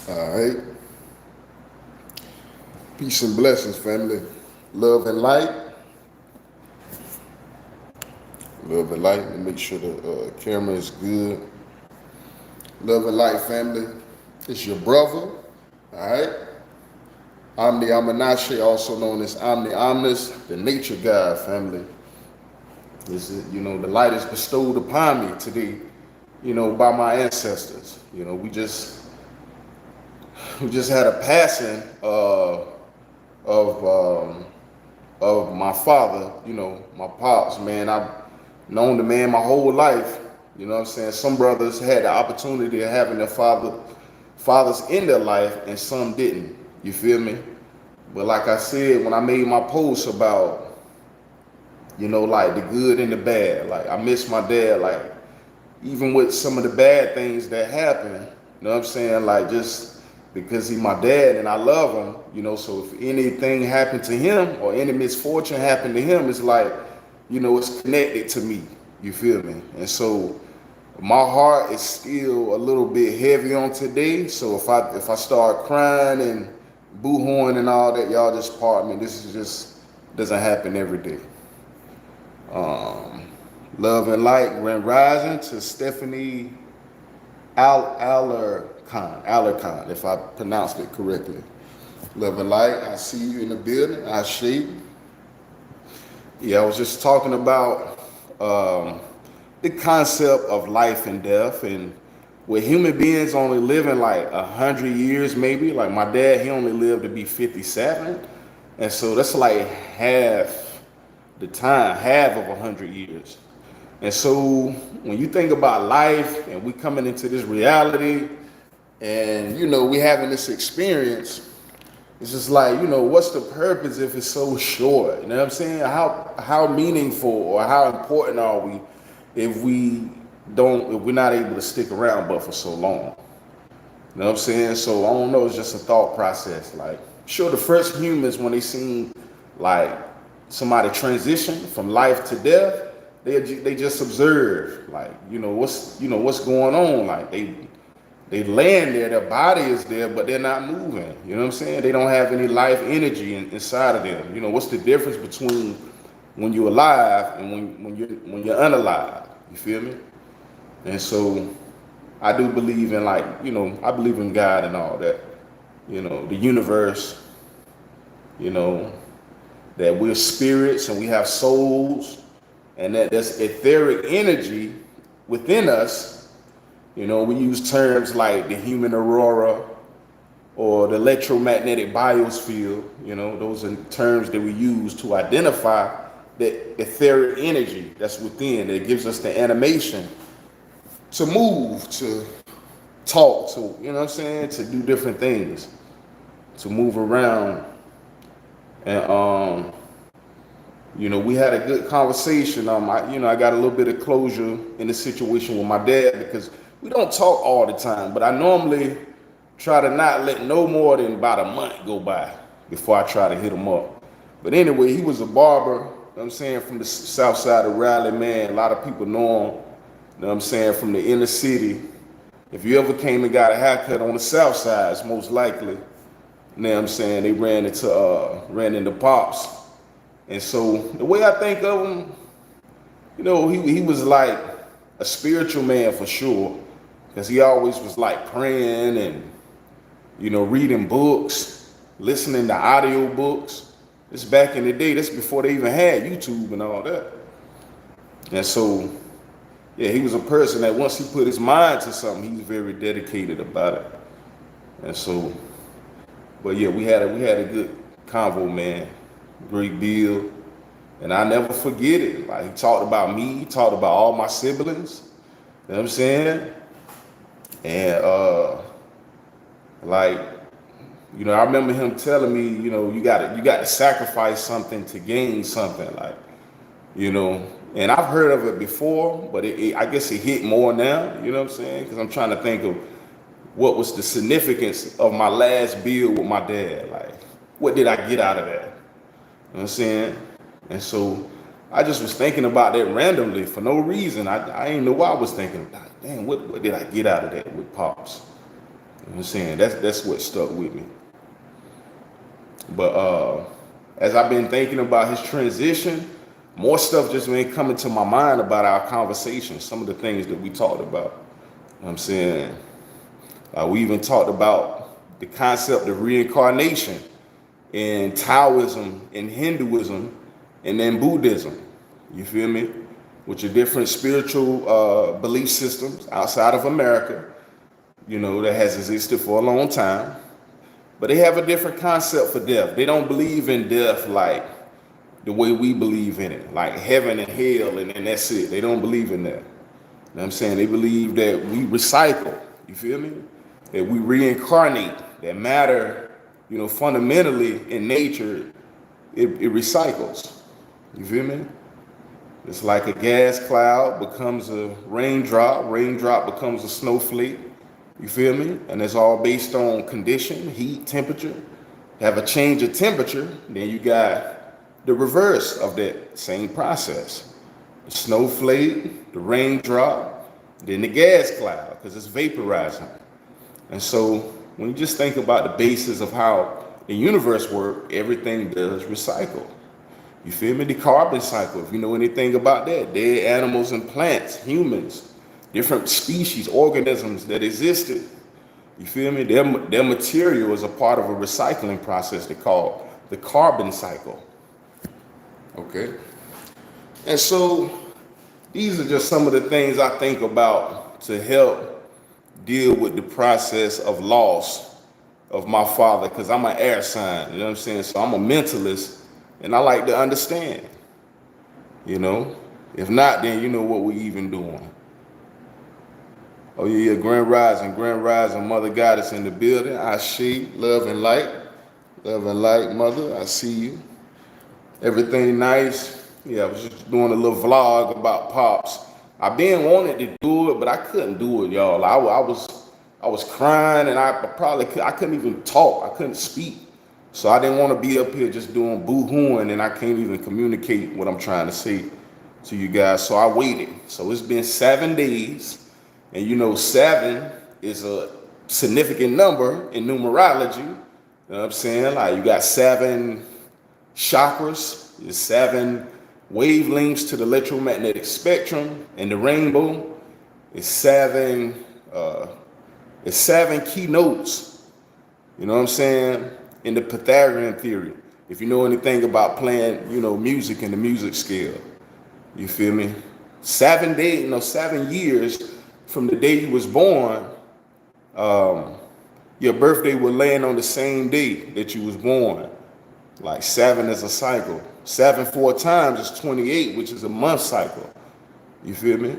All right. Peace and blessings, family. Love and light. Love and light. And make sure the camera is good. Love and light, family. It's your brother. All right. Omniamunase, also known as Omniamnus, the nature God, family. This is, the light is bestowed upon me today, by my ancestors. We just had a passing of of my father, my pops, man. I've known the man my whole life. You know what I'm saying? Some brothers had the opportunity of having their fathers in their life, and some didn't. You feel me? But like I said, when I made my post about, like the good and the bad, like I miss my dad, like even with some of the bad things that happen, you know what I'm saying? Like just because he's my dad and I love him, so if anything happened to him or any misfortune happened to him, it's like, it's connected to me. You feel me? And so my heart is still a little bit heavy on today. So if I start crying and boo-hooing and all that, y'all just pardon me. This is just doesn't happen every day. Um, Love and light, Grand Rising to Stephanie Alarcon, if I pronounced it correctly. Love and light, I see you in the building. I see. Yeah, I was just talking about the concept of life and death, and with human beings only living like 100 years, maybe. Like my dad, he only lived to be 57, and so that's like half the time, half of 100 years. And so when you think about life and we coming into this reality and we having this experience, it's just like, what's the purpose if it's so short? You know what I'm saying? How meaningful or how important are we if we're not able to stick around but for so long? You know what I'm saying? So I don't know, it's just a thought process. Like, sure, the first humans, when they seen like somebody transition from life to death, they just observe, like, what's going on. Like they laying there, their body is there, but they're not moving. You know what I'm saying? They don't have any life energy inside of them. What's the difference between when you're alive and when you're unalive? You feel me? And so I do believe in, like, I believe in God and all that. The universe, you know, that we're spirits and we have souls, and that there's etheric energy within us. We use terms like the human aurora or the electromagnetic biosphere. Those are terms that we use to identify the etheric energy that's within, that gives us the animation to move, to talk, to, what I'm saying, to do different things, to move around. And we had a good conversation. I got a little bit of closure in the situation with my dad, because we don't talk all the time, but I normally try to not let no more than about a month go by before I try to hit him up. But anyway, he was a barber, you know what I'm saying, from the south side of Raleigh, man. A lot of people know him, you know what I'm saying, from the inner city. If you ever came and got a haircut on the south side, it's most likely, you know what I'm saying, they ran into Pops. And so the way I think of him, he was like a spiritual man for sure, because he always was like praying and, reading books, listening to audio books. This back in the day, that's before they even had YouTube and all that. And so, yeah, he was a person that once he put his mind to something, he was very dedicated about it. And so, but yeah, we had a good convo, man. Great deal. And I never forget it. Like, he talked about me, he talked about all my siblings. You know what I'm saying? And like, I remember him telling me, you got to sacrifice something to gain something, like, and I've heard of it before, but I guess it hit more now, you know what I'm saying? Because I'm trying to think of what was the significance of my last bill with my dad. Like, what did I get out of that? You know what I'm saying? And so I just was thinking about that randomly for no reason. I ain't know why I was thinking about it. Damn, what did I get out of that with Pops? You know what I'm saying? That's what stuck with me. But as I've been thinking about his transition, more stuff just been coming to my mind about our conversation, some of the things that we talked about. You know what I'm saying? We even talked about the concept of reincarnation in Taoism, in Hinduism, and then Buddhism. You feel me? Which are different spiritual belief systems outside of America, you know, that has existed for a long time. But they have a different concept for death. They don't believe in death like the way we believe in it, like heaven and hell, and that's it. They don't believe in that. You know what I'm saying? They believe that we recycle. You feel me? That we reincarnate. That matter, you know, fundamentally in nature, it recycles. You feel me? It's like a gas cloud becomes a raindrop becomes a snowflake. You feel me? And it's all based on condition, heat, temperature. Have a change of temperature, then you got the reverse of that same process. The snowflake, the raindrop, then the gas cloud, because it's vaporizing. And so when you just think about the basis of how the universe works, everything does recycle. You feel me? The carbon cycle, if you know anything about that, dead animals and plants, humans, different species, organisms that existed. You feel me? Their material is a part of a recycling process they call the carbon cycle. Okay? And so these are just some of the things I think about to help deal with the process of loss of my father, because I'm an air sign, you know what I'm saying? So I'm a mentalist, and I like to understand, you know? If not, then you know what we even doing. Oh yeah, Grand Rising, Mother Goddess in the building. R.I.H, love and light, Mother. I see you. Everything nice. Yeah, I was just doing a little vlog about Pops. I been wanting to do it, but I couldn't do it, y'all. I was crying, and I couldn't even talk. I couldn't speak. So I didn't want to be up here just doing boo-hooing, and I can't even communicate what I'm trying to say to you guys. So I waited. So it's been 7 days. And you know, 7 is a significant number in numerology. You know what I'm saying? Like you got 7 chakras, there's 7 wavelengths to the electromagnetic spectrum, and the rainbow is 7. It's 7 keynotes. You know what I'm saying? In the Pythagorean theory. If you know anything about playing, you know, music and the music scale, you feel me? 7 days, 7 years from the day you was born, your birthday will land on the same day that you was born. Like 7 is a cycle. 7 4 times is 28, which is a month cycle. You feel me?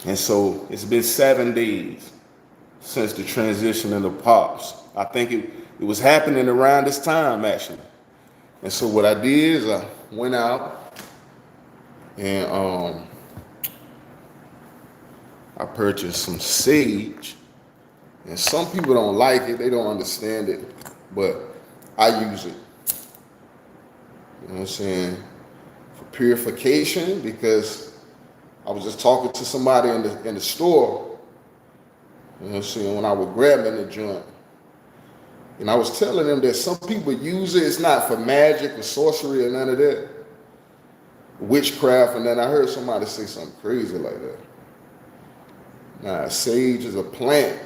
And so it's been 7 days since the transition into Pops. I think it was happening around this time, actually. And so what I did is I went out and I purchased some sage. And some people don't like it, they don't understand it, but I use it. You know what I'm saying? For purification, because I was just talking to somebody in the store, you know what I'm saying, when I was grabbing the joint. And I was telling them that some people use it, it's not for magic or sorcery or none of that. Witchcraft, and then I heard somebody say something crazy like that. Nah, sage is a plant.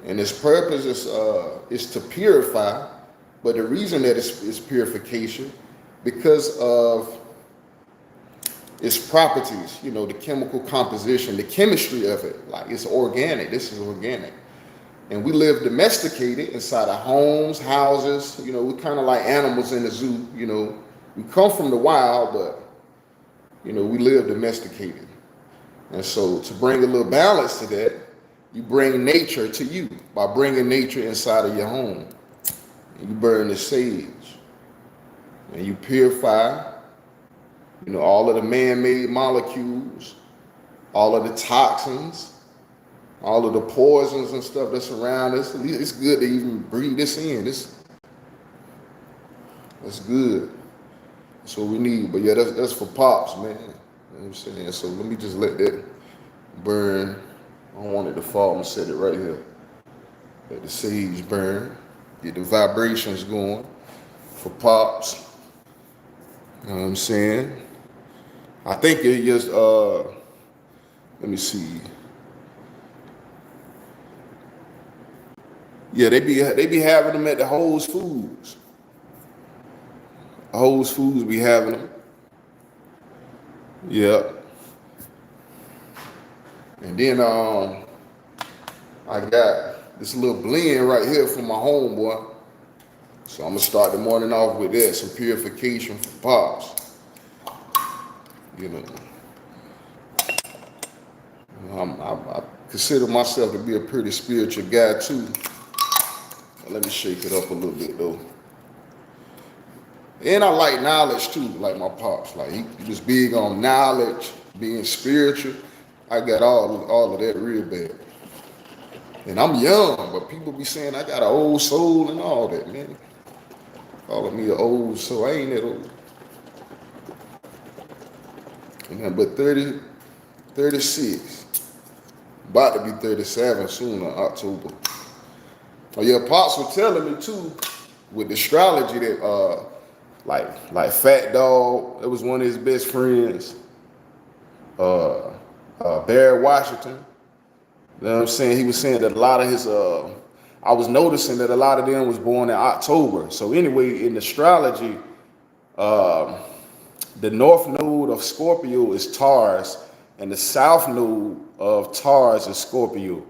And its purpose is to purify, but the reason that it's purification, because of its properties, you know, the chemical composition, the chemistry of it. Like it's organic, this is organic. And we live domesticated inside of homes, houses, you know, we're kind of like animals in the zoo, you know. We come from the wild, but, you know, we live domesticated. And so to bring a little balance to that, you bring nature to you by bringing nature inside of your home. And you burn the sage. And you purify, you know, all of the man-made molecules, all of the toxins, all of the poisons and stuff that's around us. It's good to even breathe this in. That's good. That's what we need. But yeah, that's for Pops, man. You know what I'm saying? So let me just let that burn I don't want it to fall. I'm gonna set it right here. Let the sage burn. Get the vibrations going for Pops. You know what I'm saying? I think it just let me see. Yeah, they be having them at the Whole Foods. Whole Foods be having them. Yeah. And then I got this little blend right here from my homeboy. So I'm gonna start the morning off with that, some purification for Pops. You know, I consider myself to be a pretty spiritual guy too. Let me shake it up a little bit though. And I like knowledge too, like my Pops. Like he was big on knowledge, being spiritual. I got all of that real bad. And I'm young, but people be saying I got an old soul and all that, man. Calling me an old soul. I ain't that old. But 30, 36. About to be 37 soon in October. Oh yeah, Pops was telling me too, with the astrology that like Fat Dog, it was one of his best friends, Barry Washington. You know what I'm saying? He was saying that a lot of his I was noticing that a lot of them was born in October. So anyway, in astrology, the north node of Scorpio is Taurus, and the south node of Taurus is Scorpio.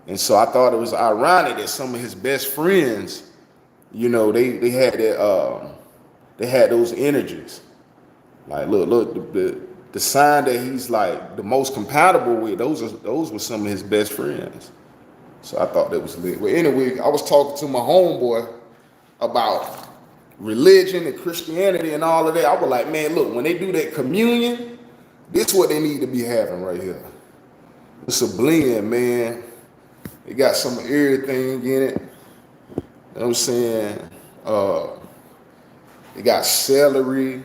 And so I thought it was ironic that some of his best friends, you know, they had that they had those energies. Like look, the sign that he's like the most compatible with, those were some of his best friends. So I thought that was lit. Well, anyway, I was talking to my homeboy about religion and Christianity and all of that. I was like, man, look, when they do that communion, this is what they need to be having right here. It's a blend, man. It got some of everything in it. You know what I'm saying? It got celery.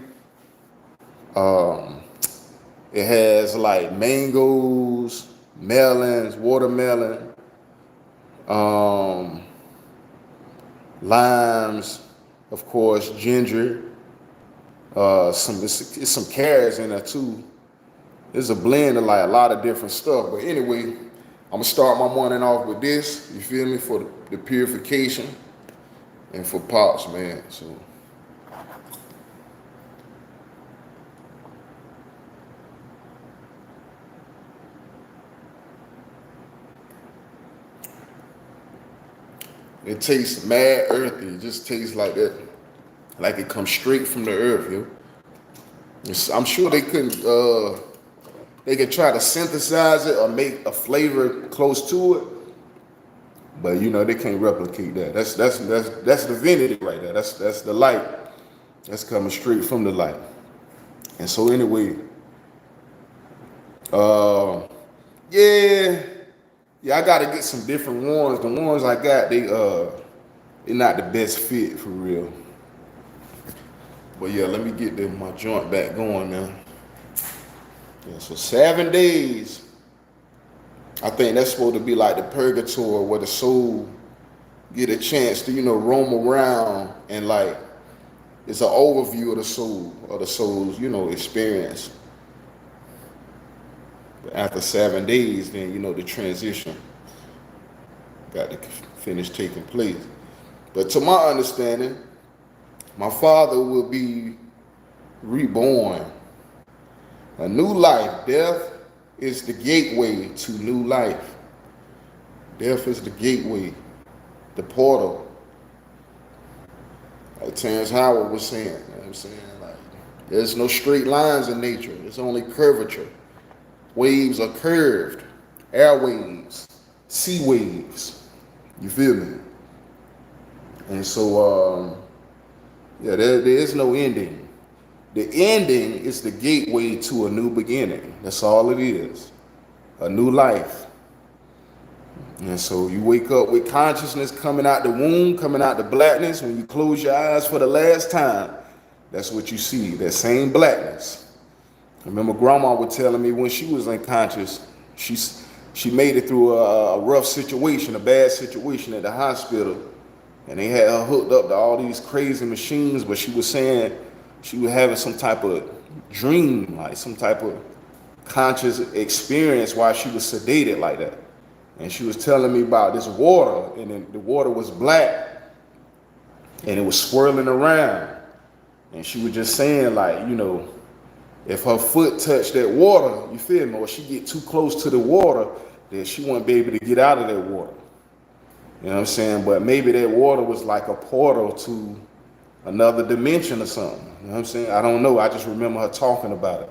It has like mangoes, melons, watermelon, limes, of course, ginger. It's some carrots in there too. It's a blend of like a lot of different stuff. But anyway, I'm gonna start my morning off with this. You feel me? For the purification and for Pops, man. So. It tastes mad earthy. It just tastes like that, like it comes straight from the earth, yo. I'm sure they couldn't. They could try to synthesize it or make a flavor close to it, but you know they can't replicate that. That's divinity right there. That's the light. That's coming straight from the light. And so anyway, yeah. Yeah, I gotta get some different ones. The ones I got, they're not the best fit for real. But yeah, let me get my joint back going now. Yeah, so 7 days. I think that's supposed to be like the purgatory where the soul get a chance to, you know, roam around and like it's an overview of the soul's, you know, experience. After 7 days, then you know the transition got to finish taking place. But to my understanding, my father will be reborn, a new life. Death is the gateway to new life. Death is the gateway, the portal. Like Terrence Howard was saying, you know what I'm saying? Like, there's no straight lines in nature. There's only curvature. Waves are curved, airwaves, sea waves. You feel me? And so, yeah, there is no ending. The ending is the gateway to a new beginning. That's all it is. A new life. And so you wake up with consciousness coming out the womb, coming out the blackness. When you close your eyes for the last time, that's what you see, that same blackness. I remember grandma was telling me when she was unconscious, she she made it through a rough situation, a bad situation at the hospital, and they had her hooked up to all these crazy machines. But she was saying she was having some type of dream, like some type of conscious experience while she was sedated like that. And she was telling me about this water, and then the water was black, and it was swirling around. And she was just saying, like, if her foot touched that water, you feel me, or she get too close to the water, then she wouldn't be able to get out of that water. You know what I'm saying? But maybe that water was like a portal to another dimension or something. You know what I'm saying? I don't know. I just remember her talking about it.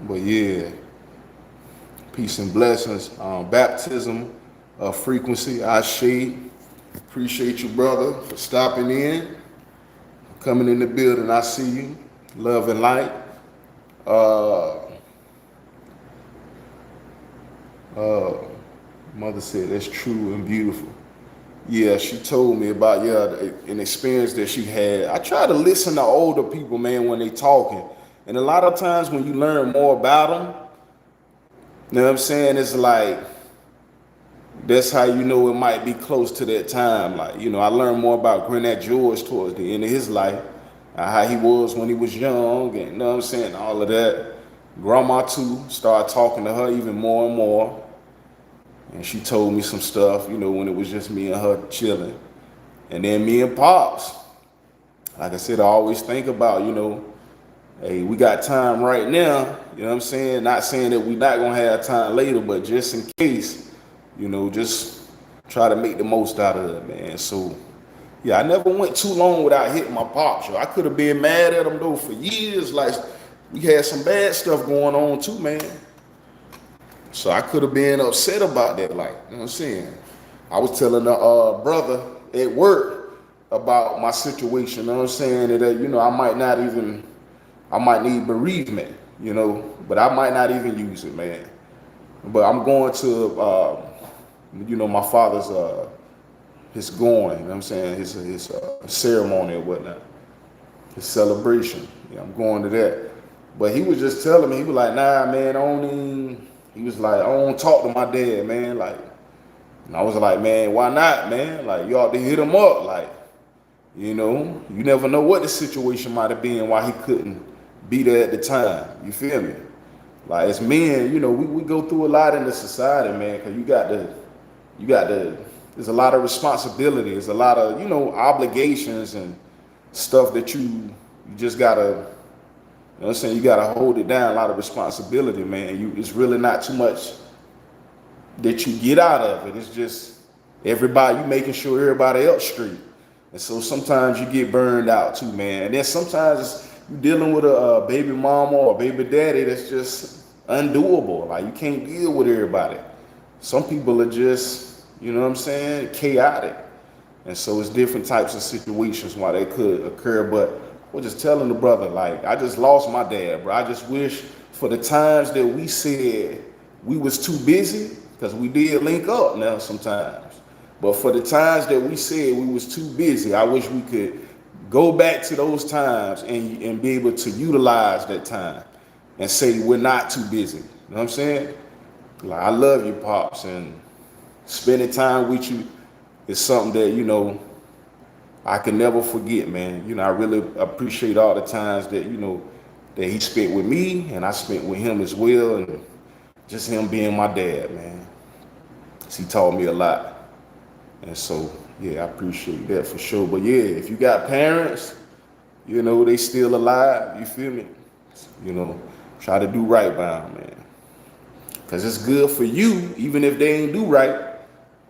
But yeah, peace and blessings. Baptism of frequency. R.I.H. Appreciate you, brother, for stopping in, coming in the building. I see you. Love and light. Mother said that's true and beautiful. Yeah, she told me about an experience that she had. I try to listen to older people, man, when they talking, and a lot of times when you learn more about them, you know what I'm saying? It's like that's how you know it might be close to that time. Like, I learned more about Granddad George towards the end of his life, how he was when he was young, and you know what I'm saying, all of that. Grandma too started talking to her even more and more. And she told me some stuff, when it was just me and her chilling. And then me and Pops, like I said, I always think about, hey, we got time right now, you know what I'm saying? Not saying that we're not gonna have time later, but just in case, just try to make the most out of it, man. So, yeah, I never went too long without hitting my Pops. I could have been mad at him, though, for years. Like, we had some bad stuff going on, too, man. So I could have been upset about that, like, you know what I'm saying? I was telling the brother at work about my situation, you know what I'm saying? That, I might need bereavement, but I might not even use it, man. But I'm going to, my father's, his going, you know what I'm saying? His ceremony or whatnot, his celebration. Yeah, I'm going to that. But he was just telling me, he was like, nah, man, he was like, I don't talk to my dad, man. Like, and I was like, man, why not, man? Like, you ought to hit him up. Like, you never know what the situation might have been, why he couldn't be there at the time. You feel me? Like, as men, we go through a lot in the society, man, because there's a lot of responsibility. There's a lot of, obligations and stuff that you just gotta, you know what I'm saying? You got to hold it down, a lot of responsibility, man. It's really not too much that you get out of it. It's just you making sure everybody else straight. And so sometimes you get burned out too, man. And then sometimes you're dealing with a baby mama or a baby daddy that's just undoable. Like, you can't deal with everybody. Some people are just, you know what I'm saying, chaotic. And so it's different types of situations why they could occur. But we're just telling the brother, like, I just lost my dad, bro. I just wish for the times that we said we was too busy, because we did link up now sometimes. But for the times that we said we was too busy, I wish we could go back to those times and be able to utilize that time and say we're not too busy. You know what I'm saying? Like, I love you, Pops, and spending time with you is something that, I can never forget, man. I really appreciate all the times that, that he spent with me and I spent with him as well. And just him being my dad, man. He taught me a lot. And so, yeah, I appreciate that for sure. But yeah, if you got parents, they still alive, you feel me? Try to do right by them, man. Because it's good for you, even if they ain't do right.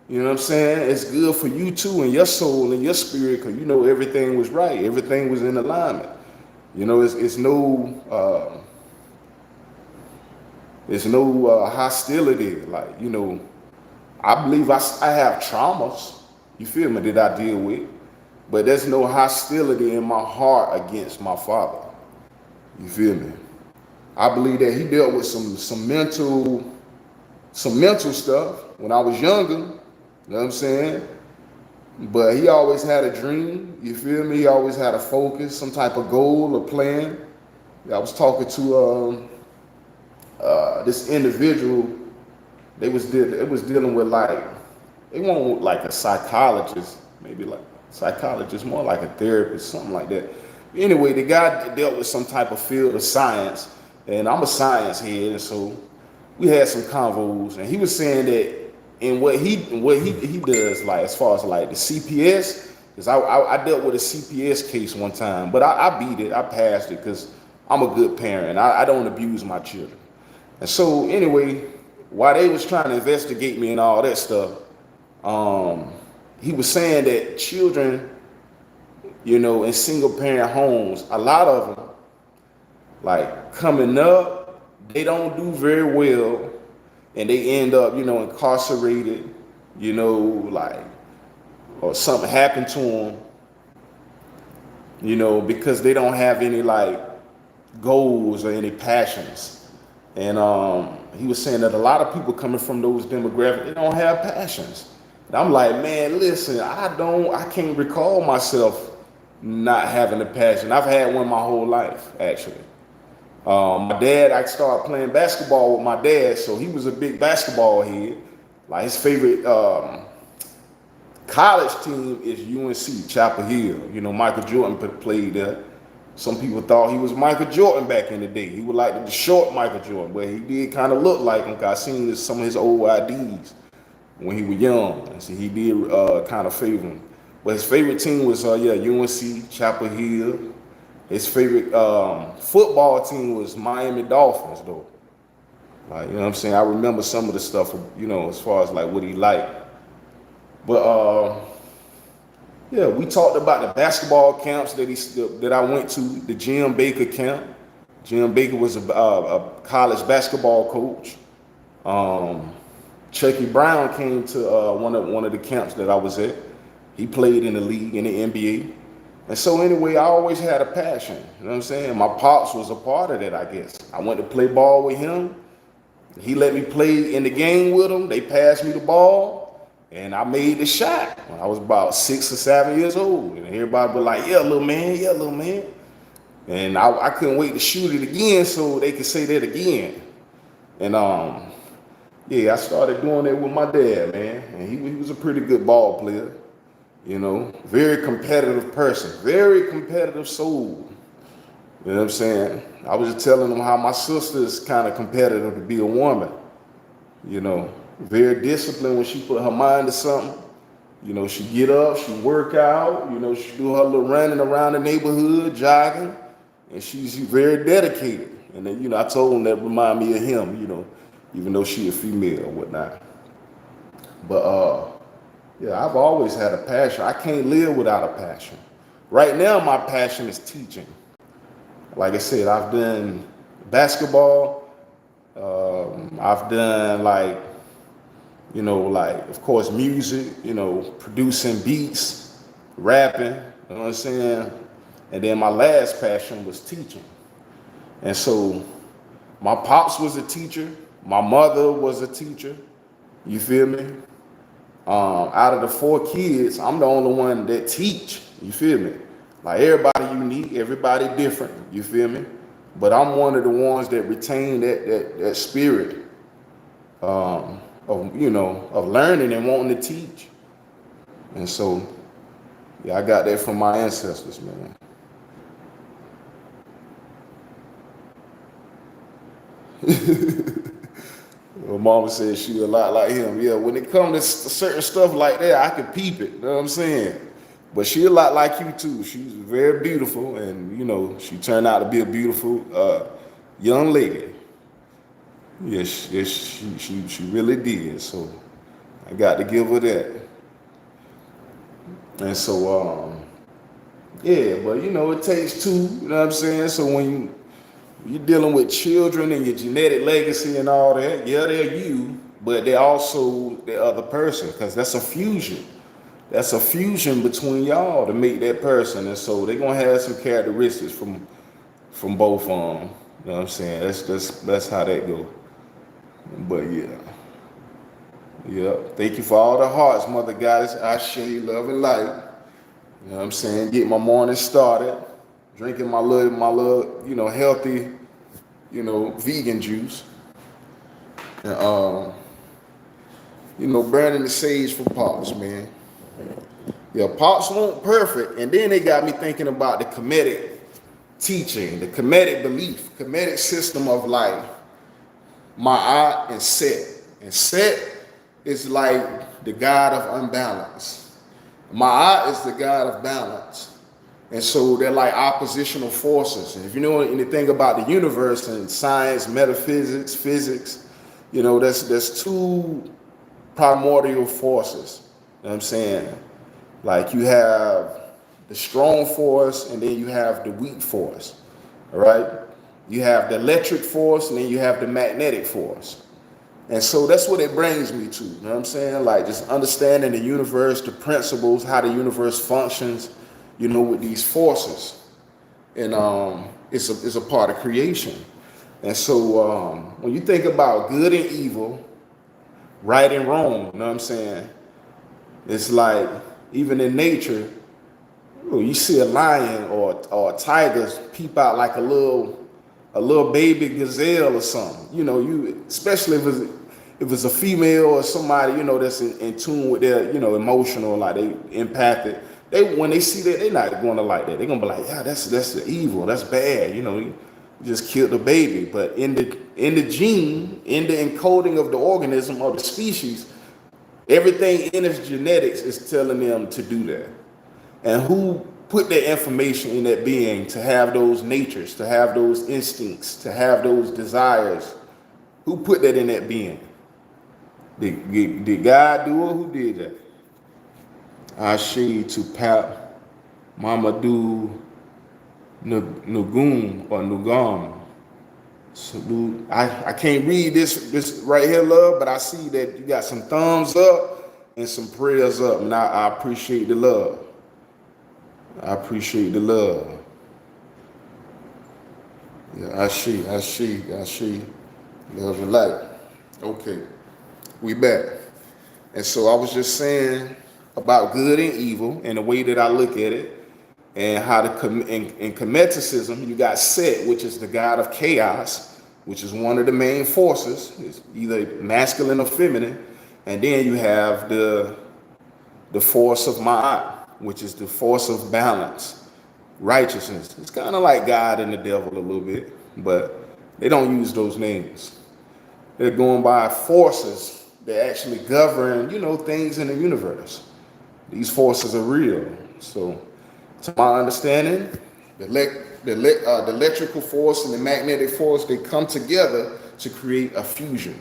You know what I'm saying? It's good for you too, and your soul and your spirit, because everything was right. Everything was in alignment. It's no hostility. Like, I believe I have traumas, you feel me, that I deal with. But there's no hostility in my heart against my father. You feel me? I believe that he dealt with some mental stuff when I was younger. You know what I'm saying? But he always had a dream, you feel me? He always had a focus, some type of goal or plan. I was talking to this individual it was dealing with like, they want like a psychologist, maybe like psychologist, more like a therapist, something like that. Anyway, the guy dealt with some type of field of science, and I'm a science head, and so we had some convos, and he was saying that in what he does, like as far as like the CPS, because I dealt with a CPS case one time, but I beat it, I passed it because I'm a good parent. I don't abuse my children. And so anyway, while they was trying to investigate me and all that stuff, um, he was saying that children, in single parent homes, a lot of them, like coming up, they don't do very well, and they end up, incarcerated, like, or something happened to them, because they don't have any like goals or any passions. And he was saying that a lot of people coming from those demographics, they don't have passions. And I'm like, man, listen, I can't recall myself not having a passion. I've had one my whole life, actually. My dad, I started playing basketball with my dad, so he was a big basketball head. Like his favorite college team is UNC, Chapel Hill. Michael Jordan played there. Some people thought he was Michael Jordan back in the day. He was like the short Michael Jordan, but he did kind of look like him. I seen some of his old IDs when he was young, and so he did kind of favor him. But his favorite team was UNC, Chapel Hill. His favorite football team was Miami Dolphins, though. Like, what I'm saying? I remember some of the stuff, as far as like what he liked. But yeah, we talked about the basketball camps that I went to, the Jim Baker camp. Jim Baker was a college basketball coach. Um, Chucky Brown came to one of the camps that I was at. He played in the league in the NBA. And so anyway, I always had a passion. You know what I'm saying? My pops was a part of that, I guess. I went to play ball with him. He let me play in the game with him. They passed me the ball, and I made the shot when I was about 6 or 7 years old. And everybody was like, yeah, little man, yeah, little man. And I couldn't wait to shoot it again so they could say that again. And yeah, I started doing it with my dad, man. And he was a pretty good ball player. Very competitive person, very competitive soul. You know what I'm saying? I was just telling him how my sister is kind of competitive to be a woman. Very disciplined when she put her mind to something. She get up, she work out, she do her little running around the neighborhood, jogging, and she's very dedicated. And then, I told him that remind me of him, even though she a female or whatnot. But yeah, I've always had a passion. I can't live without a passion. Right now, my passion is teaching. Like I said, I've done basketball. I've done like, of course, music, producing beats, rapping, you know what I'm saying? And then my last passion was teaching. And so my pops was a teacher. My mother was a teacher. You feel me? Out of the 4 kids, I'm the only one that teach. You feel me? Like everybody unique, everybody different. You feel me? But I'm one of the ones that retain that spirit of learning and wanting to teach. And so, yeah, I got that from my ancestors, man. My mama said she a lot like him. Yeah, when it comes to certain stuff like that, I can peep it. You know what I'm saying? But she a lot like you too. She's very beautiful, and she turned out to be a beautiful young lady. Yes, she really did. So I got to give her that. And so yeah, but it takes two. You know what I'm saying? So when you're dealing with children and your genetic legacy and all that, yeah, they're you, but they're also the other person, because that's a fusion. That's a fusion between y'all to make that person. And so they're gonna have some characteristics from both of them. You know what I'm saying? That's how that goes. But yeah. Yeah. Thank you for all the hearts, Mother Goddess. I share you love and light. You know what I'm saying? Get my morning started. Drinking my little, healthy, vegan juice. And Burning the sage for Pops, man. Yeah, Pops weren't perfect. And then they got me thinking about the Kemetic teaching, the Kemetic belief, Kemetic system of life, Ma'at and Set. And Set is like the god of unbalance. Ma'at is the god of balance. And so they're like oppositional forces. And if you know anything about the universe and science, metaphysics, physics, there's two primordial forces. You know what I'm saying? Like you have the strong force and then you have the weak force. All right? You have the electric force and then you have the magnetic force. And so that's what it brings me to. You know what I'm saying? Like just understanding the universe, the principles, how the universe functions, with these forces. And it's a part of creation. And so when you think about good and evil, right and wrong, you know what I'm saying? It's like even in nature, you see a lion or a tiger peep out like a little baby gazelle or something. You especially if it's a female or somebody that's in tune with their emotional, like they empathic. When they see that, they're not going to like that. They're gonna be like, yeah, that's the evil, that's bad. You just killed the baby. But in the gene, in the encoding of the organism or the species, everything in its genetics is telling them to do that. And who put that information in that being to have those natures, to have those instincts, to have those desires? Who put that in that being? Did God do it? Who did that? R.I.H to Pap Mamadou Nugum or Nugam. Salute. I can't read this right here, love, but I see that you got some thumbs up and some prayers up, and I appreciate the love. I appreciate the love. Yeah, I see. Love and light. Okay, we back. And so I was just saying about good and evil and the way that I look at it, and how in Kemeticism, you got Set, which is the god of chaos, which is one of the main forces. It's either masculine or feminine. And then you have the force of Ma'at, which is the force of balance, righteousness. It's kind of like God and the devil a little bit, but they don't use those names. They're going by forces that actually govern, things in the universe. These forces are real. So, to my understanding, the electrical force and the magnetic force, they come together to create a fusion.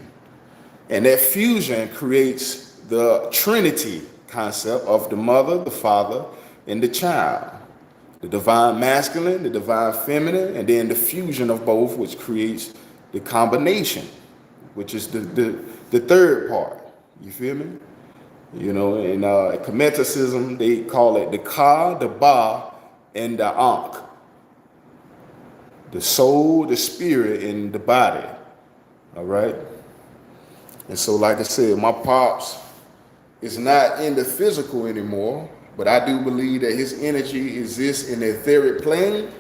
And that fusion creates the Trinity concept of the mother, the father, and the child. The divine masculine, the divine feminine, and then the fusion of both, which creates the combination, which is the third part. You feel me? In Kemeticism, they call it the Ka, the Ba, and the Ankh. The soul, the spirit, and the body. All right? And so, like I said, my pops is not in the physical anymore, but I do believe that his energy exists in the etheric plane,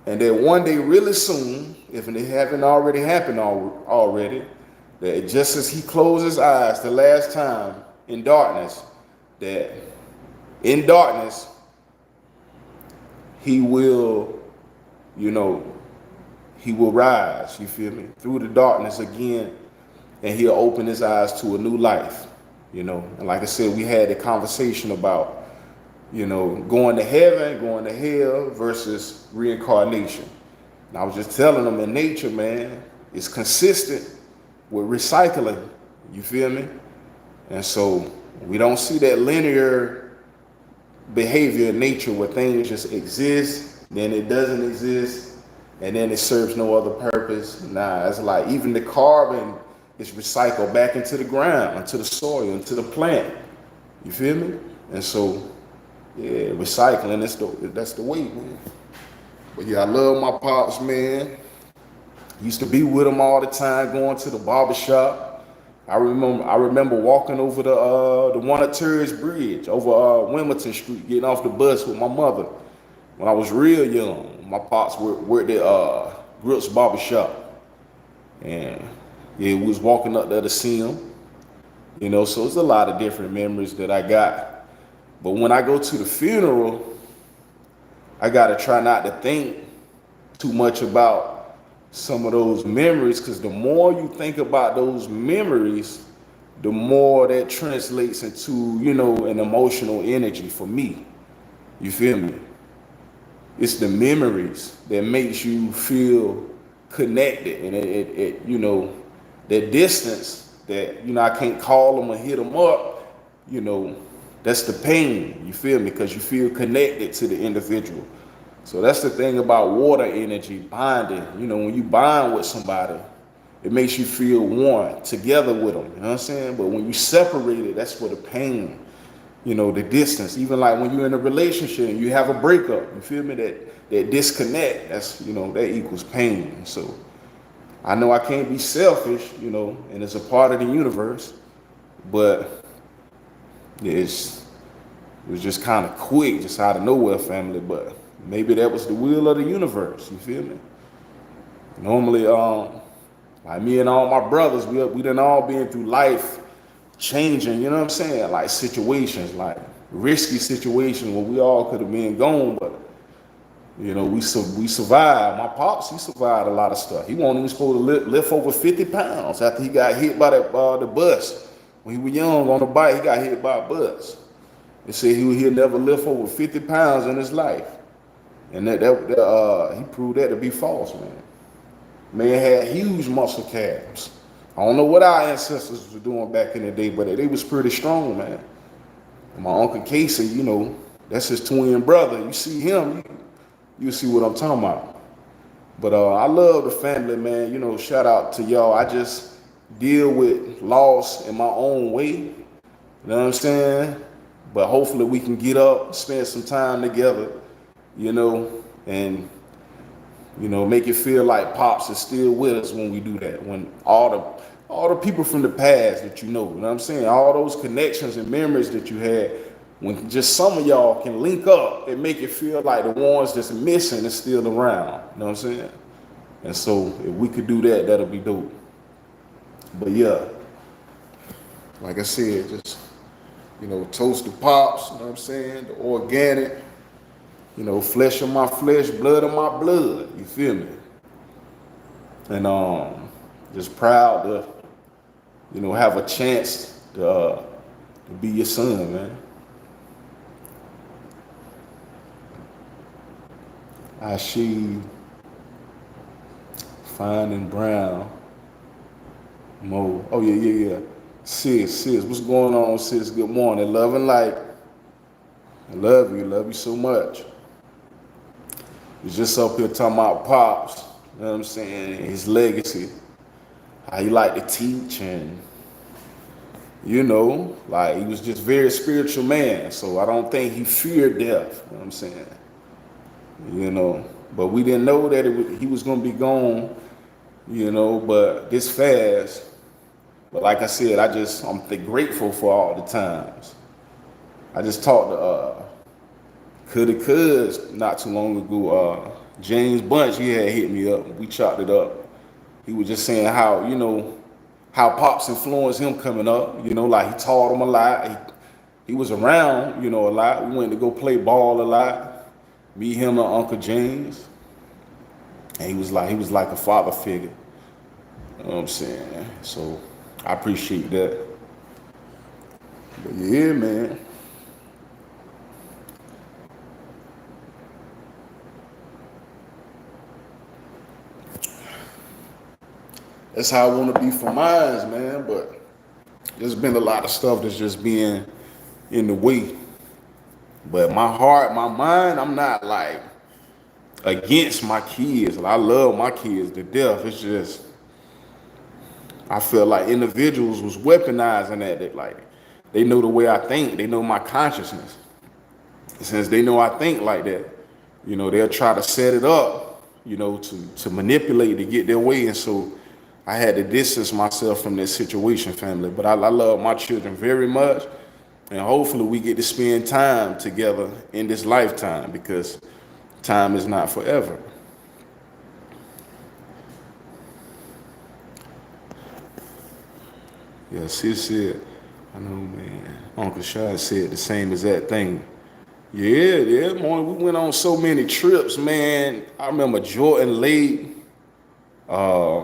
and that one day, really soon, if it haven't already happened already, that just as he closed his eyes the last time in darkness, that in darkness, he will, he will rise, you feel me, through the darkness again, and he'll open his eyes to a new life, And like I said, we had a conversation about, going to heaven, going to hell versus reincarnation. And I was just telling them in nature, man, it's consistent with recycling, you feel me? And so we don't see that linear behavior in nature where things just exist, then it doesn't exist, and then it serves no other purpose. Nah, it's like even the carbon is recycled back into the ground, into the soil, into the plant. You feel me? And so, yeah, recycling, that's the way, man. But yeah, I love my pops, man. Used to be with him all the time, going to the barbershop. I remember walking over the Wanaters Bridge over Wilmington Street, getting off the bus with my mother when I was real young. My pops worked at Grips Barbershop, and yeah, we was walking up there to see him. You know, so it's a lot of different memories that I got. But when I go to the funeral, I gotta try not to think too much about some of those memories, because the more you think about those memories, the more that translates into, you know, an emotional energy for me. You feel me? It's the memories that makes you feel connected, and you know, that distance that, you know, I can't call them or hit them up, you know, that's the pain. You feel me? Because you feel connected to the individual. So that's the thing about water energy bonding. You know, when you bond with somebody, it makes you feel one together with them. You know what I'm saying? But when you separate it, that's where the pain, you know, the distance. Even like when you're in a relationship and you have a breakup, you feel me? That disconnect, that's, you know, that equals pain. So I know I can't be selfish, you know, and it's a part of the universe, but it was just kind of quick, just out of nowhere, family. But maybe that was the will of the universe. You feel me? Normally, like me and all my brothers, we done all been through life changing, you know what I'm saying? Like situations, like risky situations where we all could have been gone, but you know, we survived. My pops, he survived a lot of stuff. He wasn't even supposed to lift over 50 pounds after he got hit by the bus. When he was young on the bike, he got hit by a bus. They said he'll never lift over 50 pounds in his life. And he proved that to be false, man. Man had huge muscle calves. I don't know what our ancestors were doing back in the day, but they was pretty strong, man. And my Uncle Casey, you know, that's his twin brother. You see him, you see what I'm talking about. But I love the family, man. You know, shout out to y'all. I just deal with loss in my own way. You know what I'm saying? But hopefully we can get up, spend some time together, you know, and you know, make it feel like Pops is still with us when we do that. When all the people from the past that you know what I'm saying? All those connections and memories that you had, when just some of y'all can link up and make it feel like the ones that's missing is still around. You know what I'm saying? And so if we could do that, that'll be dope. But yeah, like I said, just, you know, toast the Pops, you know what I'm saying? The organic, you know, flesh of my flesh, blood of my blood. You feel me? And just proud to, you know, have a chance to be your son, man. I see fine and brown. Mo. Oh yeah. Sis, what's going on, sis? Good morning. Love and light. I love you so much. He's just up here talking about Pops, you know what I'm saying, his legacy, how he liked to teach, and you know, like he was just very spiritual man. So I don't think he feared death, you know what I'm saying? You know, but we didn't know that he was gonna be gone, you know, but this fast. But like I said, I'm grateful for all the times. I just talked to Coulda Cuz not too long ago. James Bunch, he had hit me up. We chopped it up. He was just saying how, you know, how Pops influenced him coming up. You know, like he taught him a lot. He was around, you know, a lot. We went to go play ball a lot. Me, him, and Uncle James. And he was like a father figure. You know what I'm saying? So I appreciate that. But yeah, man. That's how I want to be for mine, man. But there's been a lot of stuff that's just being in the way. But my heart, my mind, I'm not like against my kids. I love my kids to death. It's just I feel like individuals was weaponizing that. They like they know the way I think. They know my consciousness. Since they know I think like that, you know, they'll try to set it up, you know, to manipulate to get their way. And so I had to distance myself from that situation, family. But I love my children very much. And hopefully we get to spend time together in this lifetime, because time is not forever. Yes, he said. I know, man. Uncle Shad said the same exact thing. Yeah, man. We went on so many trips, man. I remember Jordan Lake.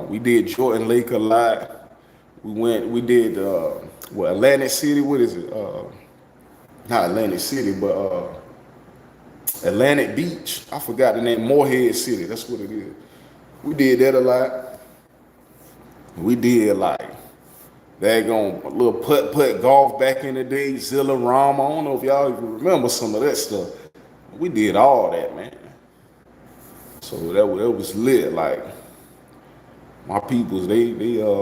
We did Jordan Lake a lot. We did, Atlantic City, what is it? Not Atlantic City, but Atlantic Beach. I forgot the name, Morehead City, that's what it is. We did that a lot. We did like, daggone, a little putt golf back in the day, Zilla Rama. I don't know if y'all even remember some of that stuff. We did all that, man. So that was lit. Like, my peoples, they hustlers.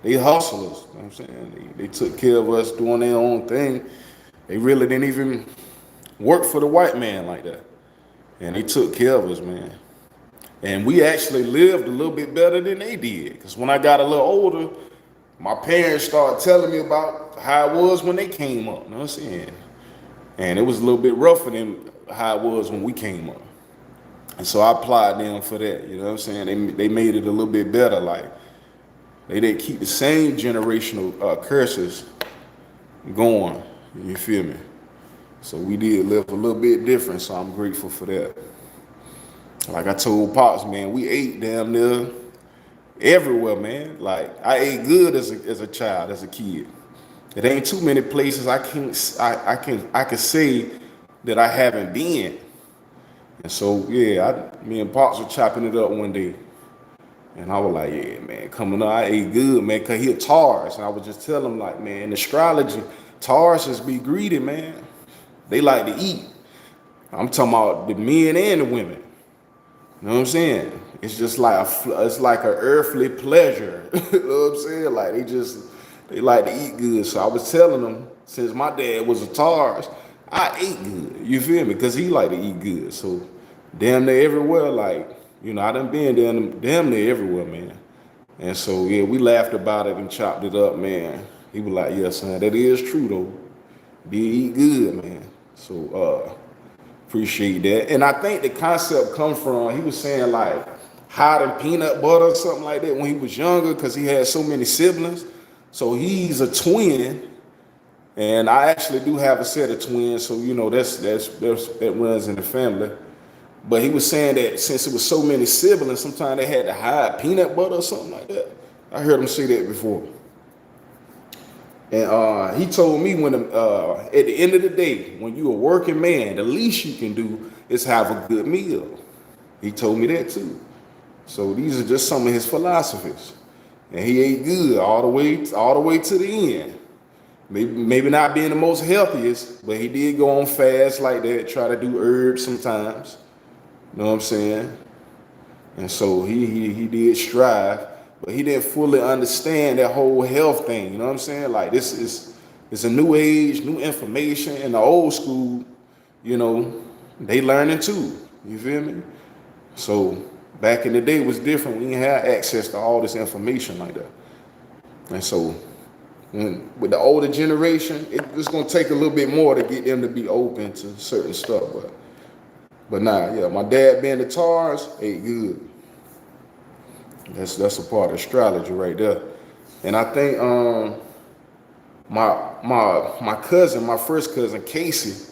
You know what I'm saying? They took care of us doing their own thing. They really didn't even work for the white man like that. And they took care of us, man. And we actually lived a little bit better than they did. Because when I got a little older, my parents started telling me about how it was when they came up. You know what I'm saying? And it was a little bit rougher than how it was when we came up. And so I applied them for that. You know what I'm saying? They made it a little bit better. Like, they didn't keep the same generational curses going. You feel me? So we did live a little bit different. So I'm grateful for that. Like I told Pops, man, we ate damn near everywhere, man. Like, I ate good as a child, as a kid. It ain't too many places I can say that I haven't been. And so yeah, me and Pops were chopping it up one day. And I was like, yeah, man, coming up, I ate good, man, because he a Taurus. And I was just telling him, like, man, in astrology, Tauruses be greedy, man. They like to eat. I'm talking about the men and the women. You know what I'm saying? It's just like it's like an earthly pleasure. You know what I'm saying? Like, they like to eat good. So I was telling them, since my dad was a Taurus, I ate good. You feel me? Because he like to eat good. So damn near everywhere, like, I done been damn near everywhere, man. And so yeah, we laughed about it and chopped it up, man. He was like, yeah, son, that is true though. Did eat good, man. So appreciate that. And I think the concept come from, he was saying like hiding peanut butter or something like that when he was younger because he had so many siblings. So he's a twin, and I actually do have a set of twins. So that runs in the family. But he was saying that since it was so many siblings, sometimes they had to hide peanut butter or something like that. I heard him say that before. And he told me at the end of the day, when you're a working man, the least you can do is have a good meal. He told me that too. So these are just some of his philosophies. And he ate good all the way to the end. Maybe not being the most healthiest, but he did go on fast like that, try to do herbs sometimes. You know what I'm saying? And so he did strive, but he didn't fully understand that whole health thing. You know what I'm saying? Like, this is it's a new age, new information. In the old school, they learning too. You feel me? So back in the day it was different. We didn't have access to all this information like that. And so with the older generation, it's gonna take a little bit more to get them to be open to certain stuff. But nah, yeah, my dad being the Taurus ate good. That's a part of astrology right there. And I think my cousin, my first cousin Casey,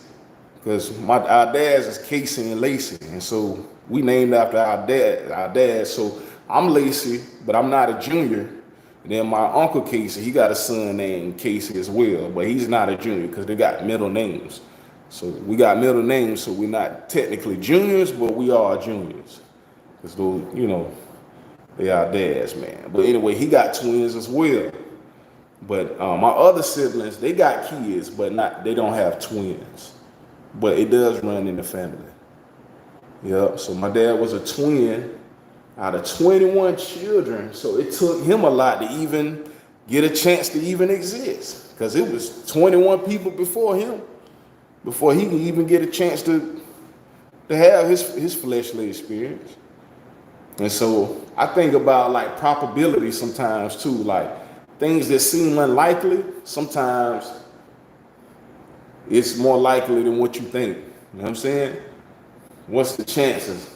because our dads is Casey and Lacey, and so we named after our dad. So I'm Lacey, but I'm not a junior. And then my uncle Casey, he got a son named Casey as well, but he's not a junior because they got middle names. So we got middle names, so we're not technically juniors, but we are juniors. Because those, they are dads, man. But anyway, he got twins as well. But my other siblings, they got kids, but they don't have twins. But it does run in the family. Yeah, so my dad was a twin out of 21 children. So it took him a lot to even get a chance to even exist. Because it was 21 people before him, before he could even get a chance to have his fleshly experience. And so I think about like probability sometimes too, like things that seem unlikely, sometimes it's more likely than what you think. You know what I'm saying? What's the chances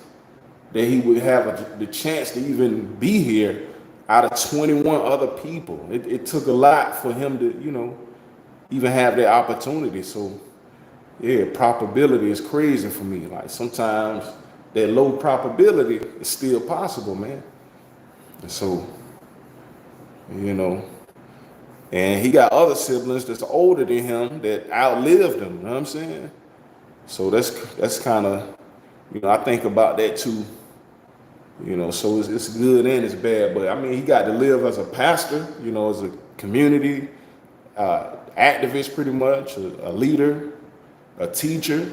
that he would have the chance to even be here out of 21 other people? It took a lot for him to, even have that opportunity. So yeah, probability is crazy for me. Like sometimes that low probability is still possible, man. And so, you know, and he got other siblings that's older than him that outlived him. You know what I'm saying? So that's kind of, I think about that too. So it's good and it's bad. But I mean, he got to live as a pastor, as a community activist, pretty much, a leader, a teacher.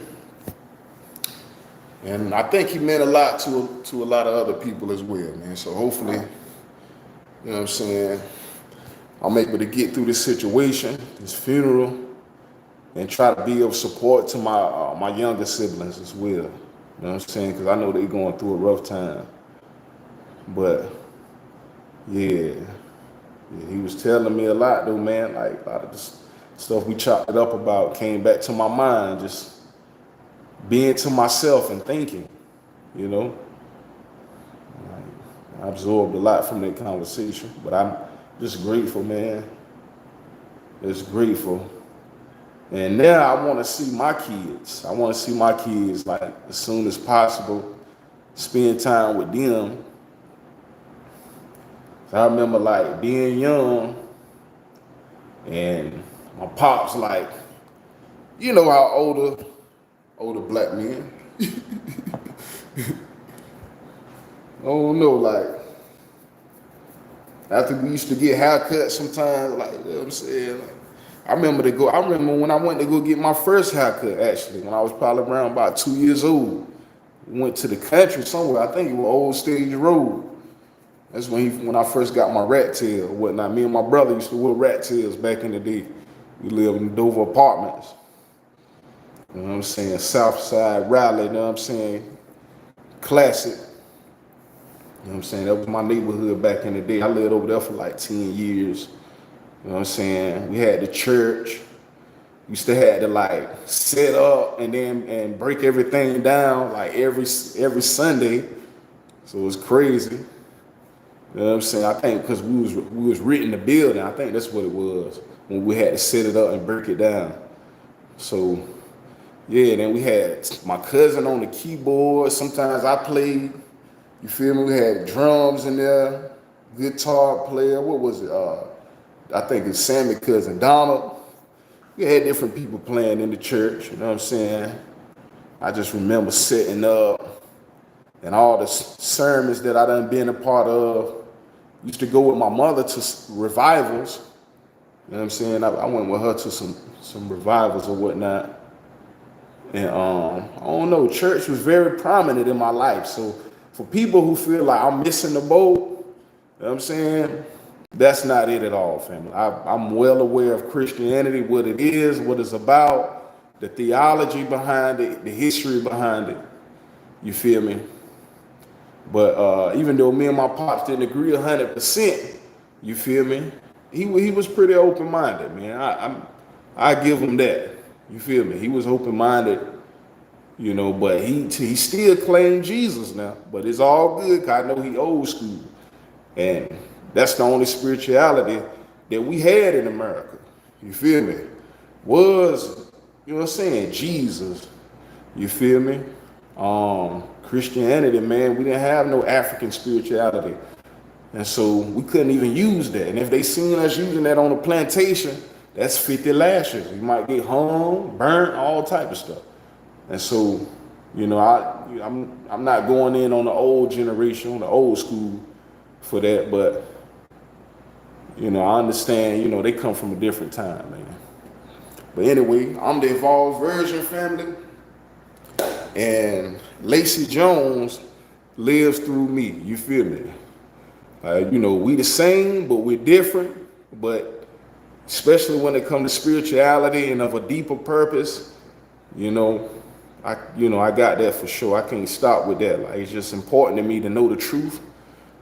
And I think he meant a lot to a lot of other people as well, man. So hopefully, you know what I'm saying, I'm able to get through this situation, this funeral, and try to be of support to my younger siblings as well. You know what I'm saying? Because I know they're going through a rough time. But yeah, he was telling me a lot though, man. Like a lot of the stuff we chopped it up about came back to my mind, just being to myself and thinking, you know. I absorbed a lot from that conversation, but I'm just grateful, man. Just grateful. And now I want to see my kids. I want to see my kids like as soon as possible, spend time with them. I remember like being young and my pops like, you know how older black men. I don't know, like after we used to get haircuts sometimes, like, you know what I'm saying? Like, I remember when I went to go get my first haircut, actually, when I was probably around about 2 years old. We went to the country somewhere, I think it was Old Stage Road. That's when I first got my rat tail or whatnot. Me and my brother used to wear rat tails back in the day. We lived in Dover apartments. You know what I'm saying? South Side Raleigh, you know what I'm saying? Classic. You know what I'm saying? That was my neighborhood back in the day. I lived over there for like 10 years. You know what I'm saying? We had the church. We used to have to like set up and break everything down like every Sunday. So it was crazy. You know what I'm saying? I think because we was renting the building. I think that's what it was when we had to set it up and break it down. So yeah, then we had my cousin on the keyboard. Sometimes I played. You feel me? We had drums in there, guitar player. What was it? I think it's Sammy cousin Donald. We had different people playing in the church. You know what I'm saying? I just remember setting up and all the sermons that I done been a part of. Used to go with my mother to revivals. You know what I'm saying? I went with her to some revivals or whatnot. And I don't know, church was very prominent in my life. So for people who feel like I'm missing the boat, you know what I'm saying? That's not it at all, family. I'm well aware of Christianity, what it is, what it's about, the theology behind it, the history behind it. You feel me? But even though me and my pops didn't agree 100%, you feel me? He was pretty open-minded, man. I give him that. You feel me? He was open-minded, but he still claimed Jesus now. But it's all good, 'cause I know he old school. And that's the only spirituality that we had in America. You feel me? Was, you know what I'm saying, Jesus. You feel me? Christianity, man, we didn't have no African spirituality. And so we couldn't even use that. And if they seen us using that on a plantation, that's 50 lashes. You might get hung, burnt, all type of stuff. And so, I'm not going in on the old generation, on the old school for that, but I understand, they come from a different time, man. But anyway, I'm the evolved version, family. And Lacey Jones lives through me. You feel me? We the same, but we're different. But especially when it comes to spirituality and of a deeper purpose, I got that for sure. I can't stop with that. Like, it's just important to me to know the truth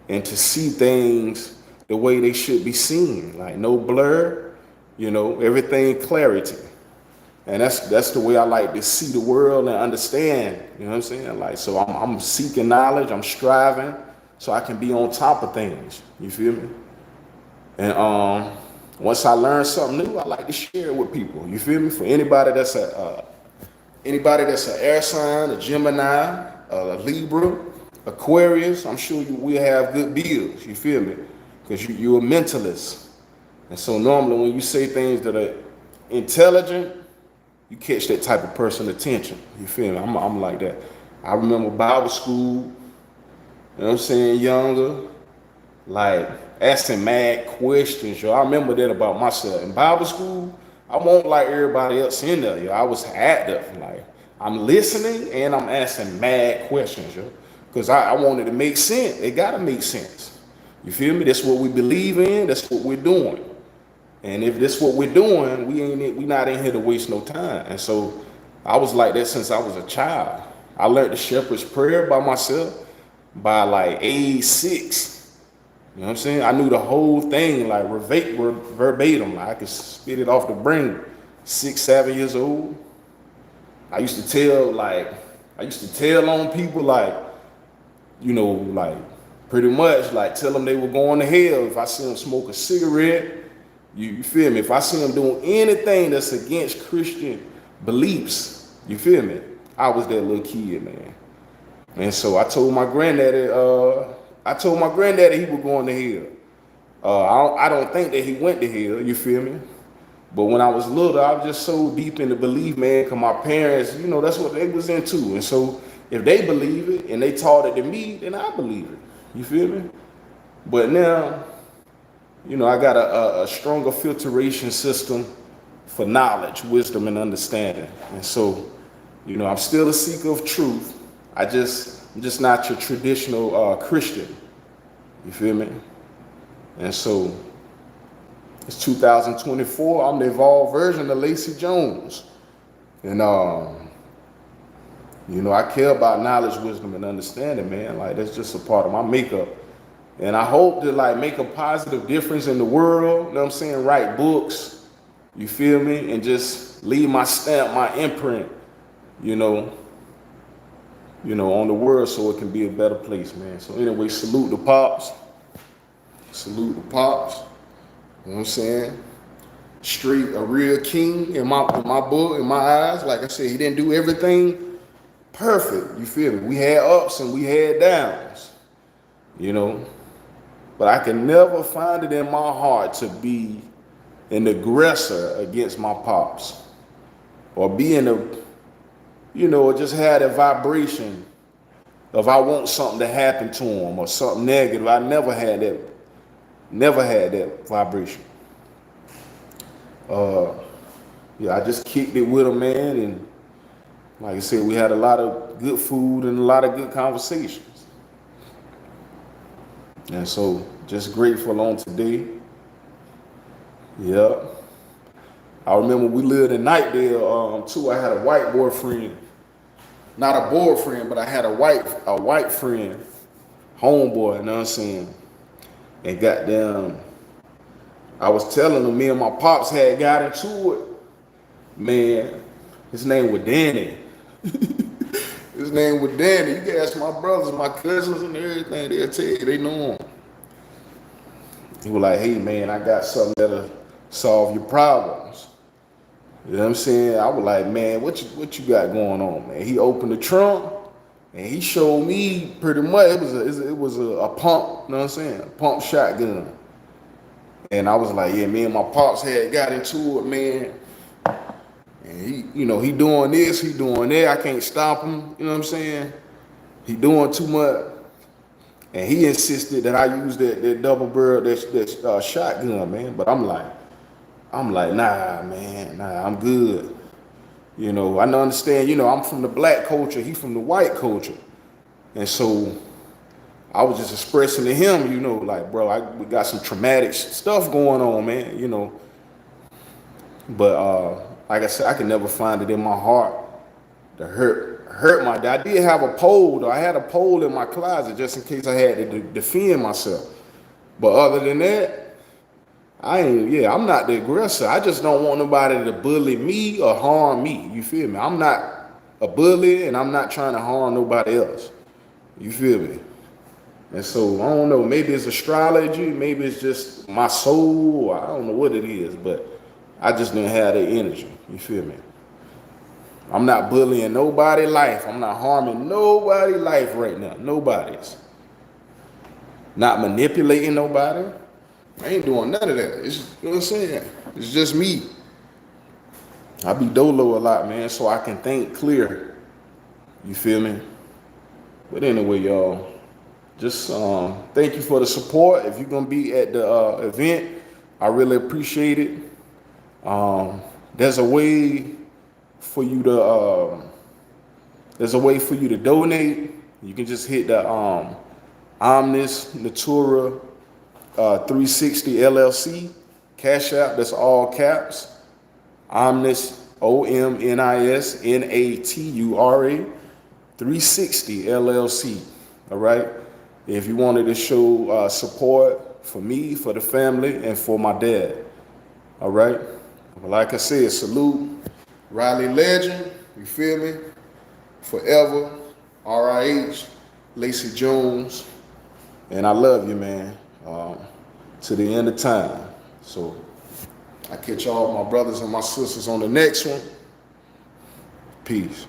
and to see things the way they should be seen. Like no blur, everything clarity. And that's the way I like to see the world and understand. You know what I'm saying? Like, so I'm seeking knowledge. I'm striving so I can be on top of things. You feel me? And Once I learn something new, I like to share it with people. You feel me? For anybody that's an air sign, a Gemini, a Libra, Aquarius, I'm sure you will have good bills. You feel me? Because you're a mentalist. And so normally when you say things that are intelligent, you catch that type of person attention. You feel me? I'm like that. I remember Bible school, you know what I'm saying, younger, like asking mad questions, yo. I remember that about myself. In Bible school, I won't like everybody else in there, yo. I was active. Like, I'm listening and I'm asking mad questions, yo. Because I wanted to make sense. It gotta make sense. You feel me? That's what we believe in, that's what we're doing. And if this what we're doing, we not in here to waste no time. And so I was like that since I was a child. I learned the shepherd's prayer by myself by like age 6. You know what I'm saying? I knew the whole thing, like verbatim. Like I could spit it off the brain. 6, 7 years old. I used to tell on people like, you know, like pretty much like tell them they were going to hell if I see them smoke a cigarette. You feel me? If I see them doing anything that's against Christian beliefs, you feel me? I was that little kid, man. And so I told my granddaddy he was going to hell. I don't think that he went to hell, you feel me? But when I was little, I was just so deep in the belief, man, because my parents, you know, that's what they was into. And so if they believe it and they taught it to me, then I believe it. You feel me? But now, you know, I got a stronger filtration system for knowledge, wisdom, and understanding. And so, you know, I'm still a seeker of truth. I'm just not your traditional Christian. You feel me? And so, it's 2024. I'm the evolved version of Lacey Jones. And, you know, I care about knowledge, wisdom, and understanding, man. Like, that's just a part of my makeup. And I hope to like make a positive difference in the world, you know what I'm saying? Write books, you feel me? And just leave my stamp, my imprint, you know, on the world so it can be a better place, man. So anyway, salute the pops. Salute the pops. You know what I'm saying? Straight, a real king in my book, in my eyes. Like I said, he didn't do everything perfect, you feel me? We had ups and we had downs, you know. But I can never find it in my heart to be an aggressor against my pops. Or be in a, you know, or just had a vibration of I want something to happen to him or something negative. I never had that vibration. Yeah, I just kicked it with him, man. And like I said, we had a lot of good food and a lot of good conversations. And so, just grateful on today. Yeah. I remember we lived in Nightdale too. I had a white boyfriend. Not a boyfriend, but I had a white friend, homeboy, you know what I'm saying? And goddamn, I was telling him me and my pops had got into it. Man, his name was Danny. His name was Danny. You can ask my brothers, my cousins, and everything. They'll tell you they know him. He was like, hey, man, I got something that'll solve your problems. You know what I'm saying? I was like, man, what you got going on, man? He opened the trunk, and he showed me pretty much, it was a pump, you know what I'm saying? A pump shotgun. And I was like, yeah, me and my pops had got into it, man. And he doing this, he doing that. I can't stop him. You know what I'm saying? He doing too much. And he insisted that I use that double barrel, that shotgun, man. But I'm like, nah, man, nah, I'm good. You know, I don't understand. You know, I'm from the black culture. He from the white culture. And so I was just expressing to him, you know, like, bro, we got some traumatic stuff going on, man, you know. But like I said, I can never find it in my heart to hurt my dad. I did have a pole, though. I had a pole in my closet just in case I had to defend myself. But other than that, I'm not the aggressor. I just don't want nobody to bully me or harm me. You feel me? I'm not a bully and I'm not trying to harm nobody else. You feel me? And so I don't know, maybe it's astrology, maybe it's just my soul, I don't know what it is, but I just didn't have that energy. You feel me? I'm not bullying nobody's life. I'm not harming nobody's life right now. Nobody's. Not manipulating nobody. I ain't doing none of that. It's, you know what I'm saying? It's just me. I be dolo a lot, man, so I can think clear. You feel me? But anyway, y'all, just thank you for the support. If you're gonna be at the event, I really appreciate it. There's a way for you to donate. You can just hit the Omnis Natura 360 LLC Cash App. That's all caps. Omnis OMNISNATURA 360 LLC. All right. If you wanted to show support for me, for the family, and for my dad. All right. Like I said, salute Riley Legend. You feel me? Forever. R.I.H. Lacey Jones. And I love you, man. To the end of time. So I catch all my brothers and my sisters on the next one. Peace.